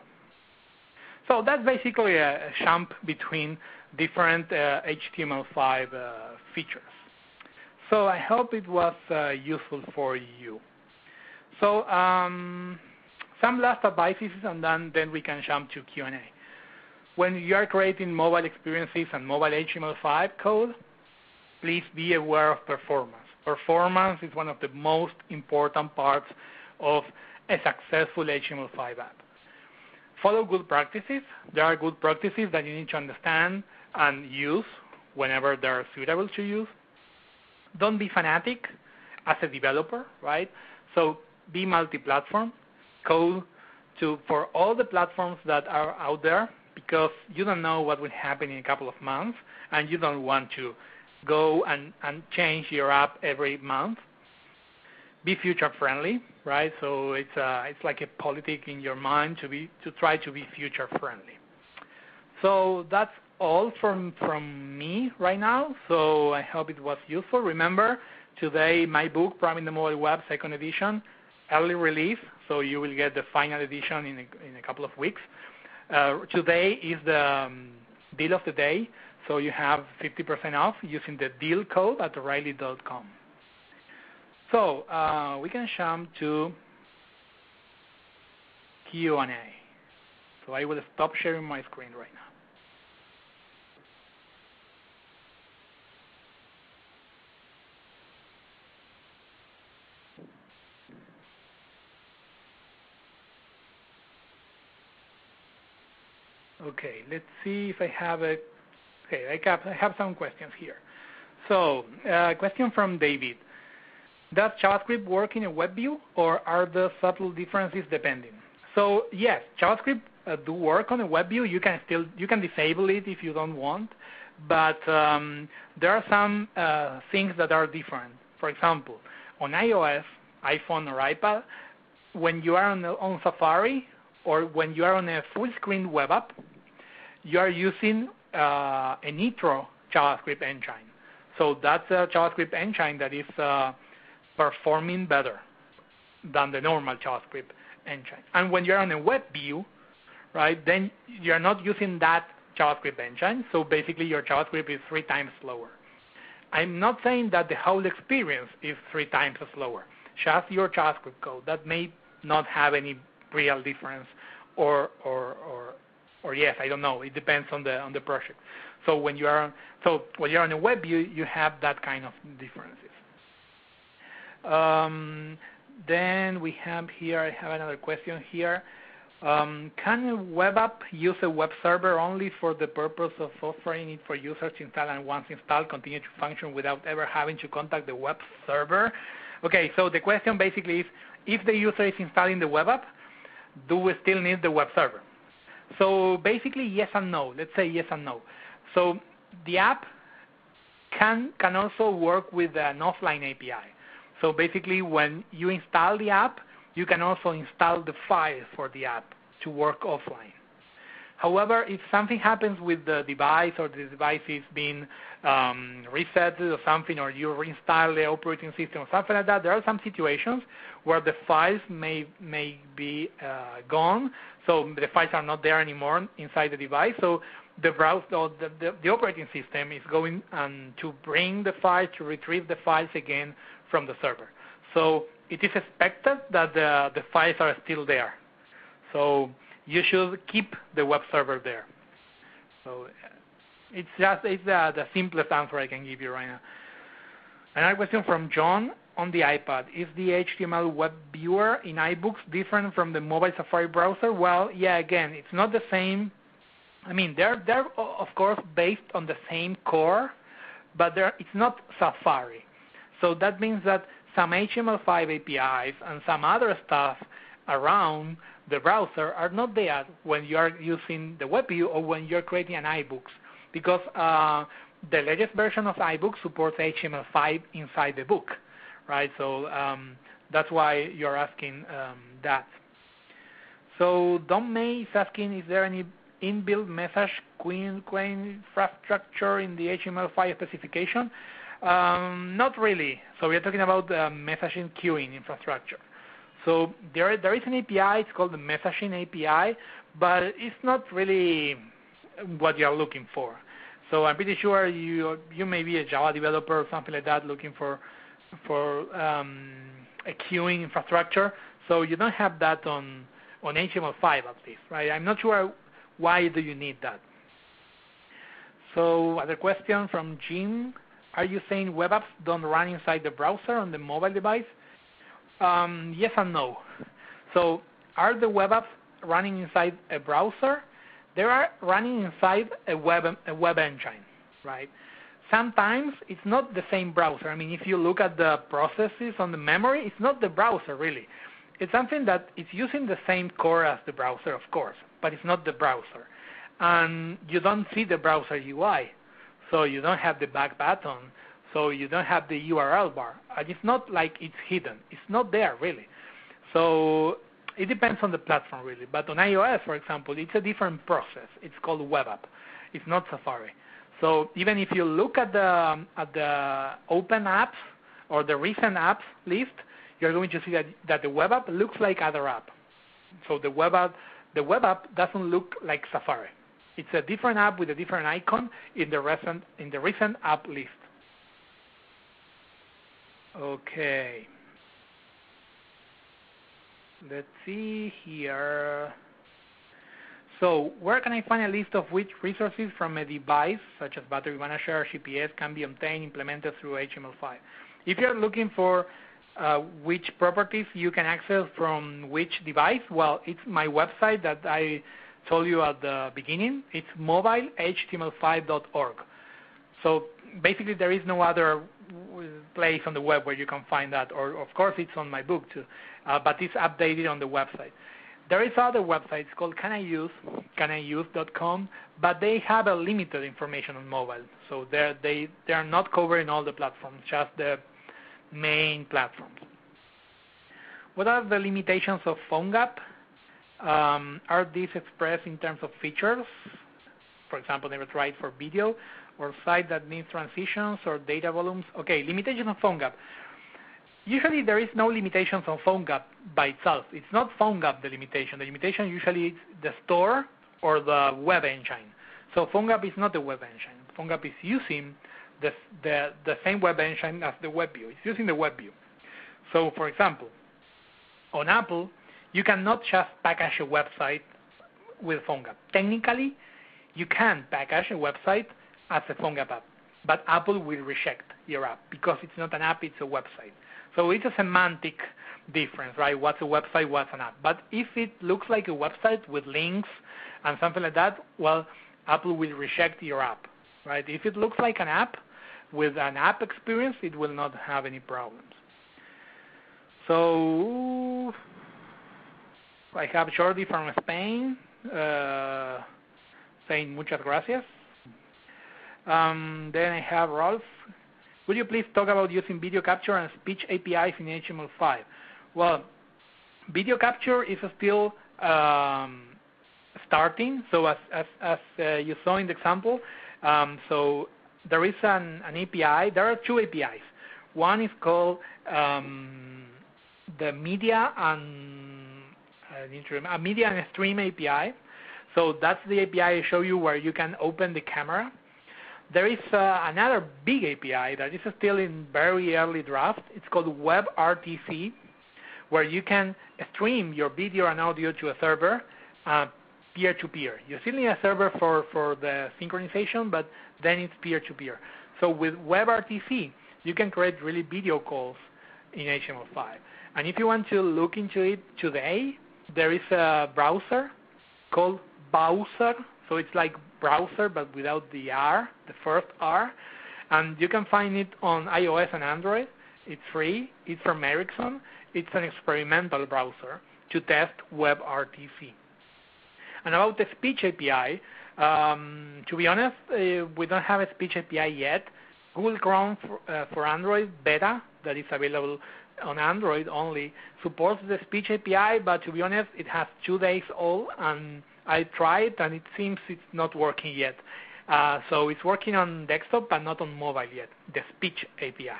So that's basically a jump between different HTML5 features. So I hope it was useful for you. So some last advices, and then we can jump to Q&A. When you are creating mobile experiences and mobile HTML5 code, please be aware of performance. Performance is one of the most important parts of a successful HTML5 app. Follow good practices. There are good practices that you need to understand and use whenever they're suitable to use. Don't be fanatic as a developer, right? So be multi-platform. Code for all the platforms that are out there, because you don't know what will happen in a couple of months, and you don't want to go and change your app every month. Be future-friendly, right? So it's like a politic in your mind to try to be future-friendly. So that's all from me right now. So I hope it was useful. Remember, today my book, Programming the Mobile Web, second edition, early release. So you will get the final edition in a couple of weeks. Today is the deal of the day. So you have 50% off using the deal code at O'Reilly.com. So we can jump to Q&A. So I will stop sharing my screen right now. Okay, let's see if I have I have some questions here. So, question from David. Does JavaScript work in a web view, or are there subtle differences depending? So yes, JavaScript do work on a web view. You can disable it if you don't want, but there are some things that are different. For example, on iOS, iPhone or iPad, when you are on Safari or when you are on a full-screen web app, you are using a Nitro JavaScript engine. So that's a JavaScript engine that is performing better than the normal JavaScript engine. And when you're on a web view, right, then you're not using that JavaScript engine, so basically your JavaScript is 3 times slower. I'm not saying that the whole experience is 3 times slower, just your JavaScript code. That may not have any real difference or or yes, I don't know. It depends on the project. So when you are on a web view, you have that kind of differences. Then we have here, I have another question here. Can a web app use a web server only for the purpose of offering it for users to install, and once installed, continue to function without ever having to contact the web server? Okay, so the question basically is, if the user is installing the web app, do we still need the web server? So basically yes and no. Let's say yes and no. So the app can also work with an offline API. So basically when you install the app, you can also install the files for the app to work offline. However, if something happens with the device, or the device is being reset or something, or you reinstall the operating system or something like that, there are some situations where the files may be gone, so the files are not there anymore inside the device. So the operating system is going to bring the files, to retrieve the files again from the server. So it is expected that the files are still there. So you should keep the web server there. So it's the simplest answer I can give you right now. Another question from John on the iPad. Is the HTML web viewer in iBooks different from the mobile Safari browser? Well, yeah, again, it's not the same. I mean, they're of course based on the same core, but it's not Safari. So that means that some HTML5 APIs and some other stuff around the browser are not there when you are using the web view or when you're creating an iBooks, because the latest version of iBooks supports HTML5 inside the book, right? So that's why you're asking that. So Don May is asking, is there any inbuilt message queuing infrastructure in the HTML5 specification? Not really. So we're talking about the messaging queuing infrastructure. So there is an API, it's called the messaging API, but it's not really what you're looking for. So I'm pretty sure you may be a Java developer or something like that looking for a queuing infrastructure. So you don't have that on HTML5 at least, right? I'm not sure why do you need that. So other question from Jim. Are you saying web apps don't run inside the browser on the mobile device? Yes and no. So are the web apps running inside a browser? They are running inside a web engine, right? Sometimes it's not the same browser. I mean, if you look at the processes on the memory, it's not the browser really. It's something that is using the same core as the browser, of course, but it's not the browser. And you don't see the browser UI. So you don't have the back button, so you don't have the URL bar. And it's not like it's hidden. It's not there, really. So it depends on the platform, really. But on iOS, for example, it's a different process. It's called Webapp. It's not Safari. So even if you look at the open apps or the recent apps list, you're going to see that the Webapp looks like other app. So the Webapp doesn't look like Safari. It's a different app with a different icon in the recent app list. Okay. Let's see here. So where can I find a list of which resources from a device, such as battery manager or GPS, can be obtained implemented through HTML5? If you're looking for which properties you can access from which device, well, it's my website that I told you at the beginning. It's mobile.html5.org. So basically there is no other place on the web where you can find that, or of course it's on my book too, but it's updated on the website. There is other websites called caniuse.com, but they have a limited information on mobile. So they are not covering all the platforms, just the main platforms. What are the limitations of PhoneGap? Are these expressed in terms of features? For example, they were tried for video, or site that needs transitions or data volumes. Okay, limitations of PhoneGap. Usually there is no limitations on PhoneGap by itself. It's not PhoneGap the limitation. The limitation usually is the store or the web engine. So PhoneGap is not the web engine. PhoneGap is using the same web engine as the web view. It's using the web view. So for example, on Apple, you cannot just package a website with PhoneGap. Technically, you can package a website as a PhoneGap app, but Apple will reject your app because it's not an app, it's a website. So it's a semantic difference, right? What's a website, what's an app? But if it looks like a website with links and something like that, well, Apple will reject your app, right? If it looks like an app with an app experience, it will not have any problems. So I have Jordi from Spain saying muchas gracias. Then I have Rolf. Would you please talk about using video capture and speech APIs in HTML5? Well, video capture is still starting. So as you saw in the example, so there is an API. There are two APIs. One is called the media and stream API. So that's the API I show you where you can open the camera. There is another big API that is still in very early draft. It's called WebRTC, where you can stream your video and audio to a server peer-to-peer. You still need a server for the synchronization, but then it's peer-to-peer. So with WebRTC, you can create really video calls in HTML5. And if you want to look into it today, there is a browser called Browser. So it's like browser, but without the R, the first R. And you can find it on iOS and Android. It's free. It's from Ericsson. It's an experimental browser to test WebRTC. And about the speech API, to be honest, we don't have a speech API yet. Google Chrome for Android beta that is available on Android only supports the speech API, but to be honest, it has 2 days old, and I tried, and it seems it's not working yet. So it's working on desktop, but not on mobile yet, the speech API.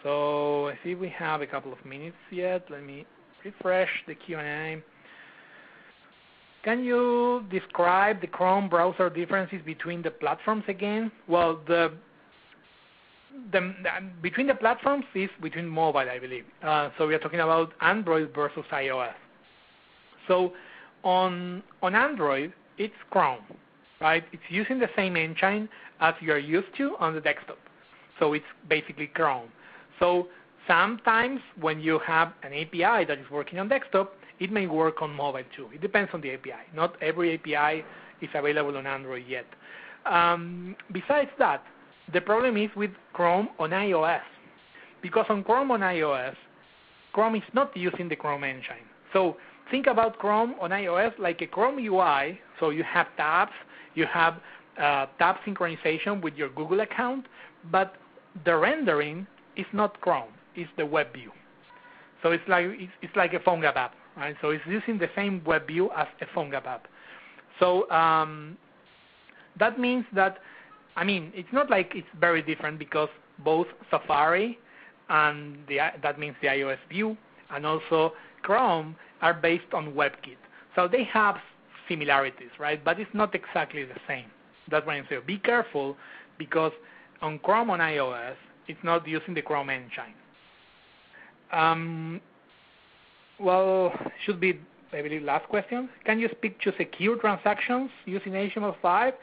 So I see we have a couple of minutes yet. Let me refresh the Q&A. Can you describe the Chrome browser differences between the platforms again? Well, between the platforms is between mobile, I believe. So we are talking about Android versus iOS. So on Android, it's Chrome, right? It's using the same engine as you're used to on the desktop. So it's basically Chrome. So sometimes when you have an API that is working on desktop, it may work on mobile too. It depends on the API. Not every API is available on Android yet. Besides that, the problem is with Chrome on iOS. Because on Chrome on iOS, Chrome is not using the Chrome engine. So think about Chrome on iOS like a Chrome UI. So you have tabs, you have tab synchronization with your Google account, but the rendering is not Chrome, it's the web view. So it's like a PhoneGap app, right? So it's using the same web view as a PhoneGap app. So that means that, I mean, it's not like it's very different because both Safari and that means the iOS view and also Chrome are based on WebKit. So they have similarities, right? But it's not exactly the same. That's why I'm saying be careful because on Chrome on iOS, it's not using the Chrome engine. Well, should be, I believe, last question. Can you speak to secure transactions using HTML5?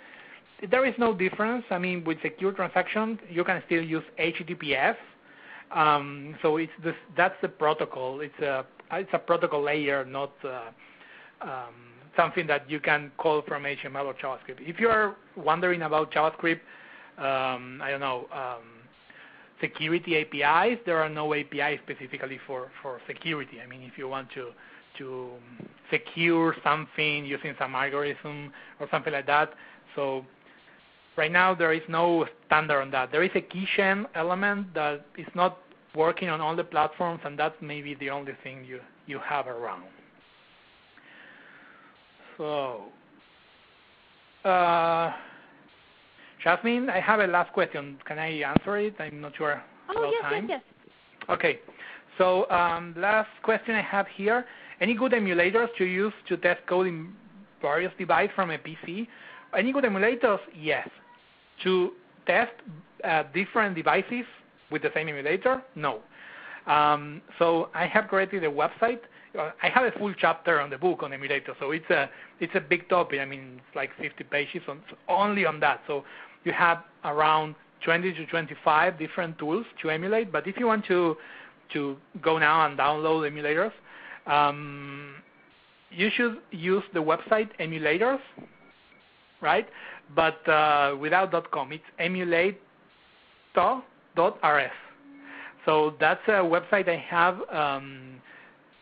There is no difference. I mean, with secure transactions, you can still use HTTPS. So that's the protocol. It's a protocol layer, not something that you can call from HTML or JavaScript. If you are wondering about JavaScript, I don't know, security APIs, there are no APIs specifically for security. I mean, if you want to secure something using some algorithm or something like that. So right now there is no standard on that. There is a keychain element that is not working on all the platforms, and that's maybe the only thing you have around. So, Jasmine, I have a last question. Can I answer it? I'm not sure about time. Yes. Okay. So last question I have here. Any good emulators to use to test code in various devices from a PC? Any good emulators? Yes. To test different devices with the same emulator? No. So I have created a website. I have a full chapter on the book on emulator, so it's a big topic. I mean, it's like 50 pages only on that. So you have around 20 to 25 different tools to emulate. But if you want to go now and download emulators, you should use the website emulators, right? But without .com. It's emulator.rs. So that's a website I have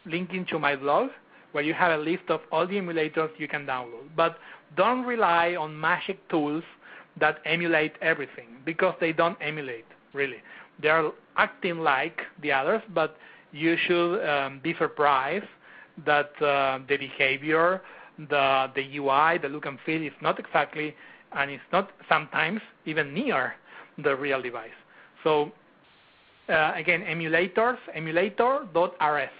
linking to my blog, where you have a list of all the emulators you can download. But don't rely on magic tools that emulate everything, because they don't emulate, really. They are acting like the others, but you should be surprised that the behavior, the UI, the look and feel is not exactly, and it's not sometimes even near the real device. So again, emulators, emulator.rs.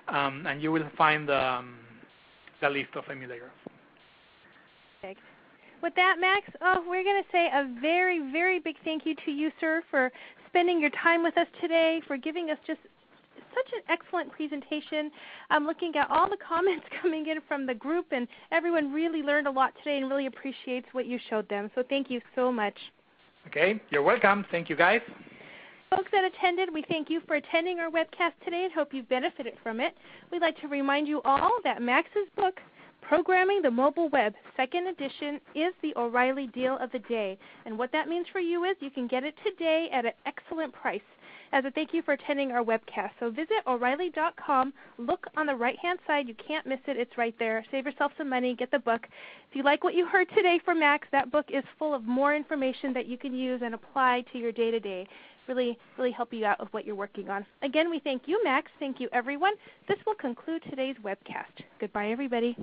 And you will find the list of emulators. Perfect. With that, Max, we're going to say a very, very big thank you to you, sir, for spending your time with us today, for giving us just such an excellent presentation. I'm looking at all the comments coming in from the group, and everyone really learned a lot today and really appreciates what you showed them. So thank you so much. Okay, you're welcome. Thank you, guys. Folks that attended, we thank you for attending our webcast today and hope you've benefited from it. We'd like to remind you all that Max's book, Programming the Mobile Web, 2nd edition, is the O'Reilly deal of the day. And what that means for you is you can get it today at an excellent price. As a thank you for attending our webcast. So visit O'Reilly.com. Look on the right-hand side. You can't miss it. It's right there. Save yourself some money. Get the book. If you like what you heard today from Max, that book is full of more information that you can use and apply to your day-to-day. Really, really help you out with what you're working on. Again, we thank you, Max. Thank you, everyone. This will conclude today's webcast. Goodbye, everybody.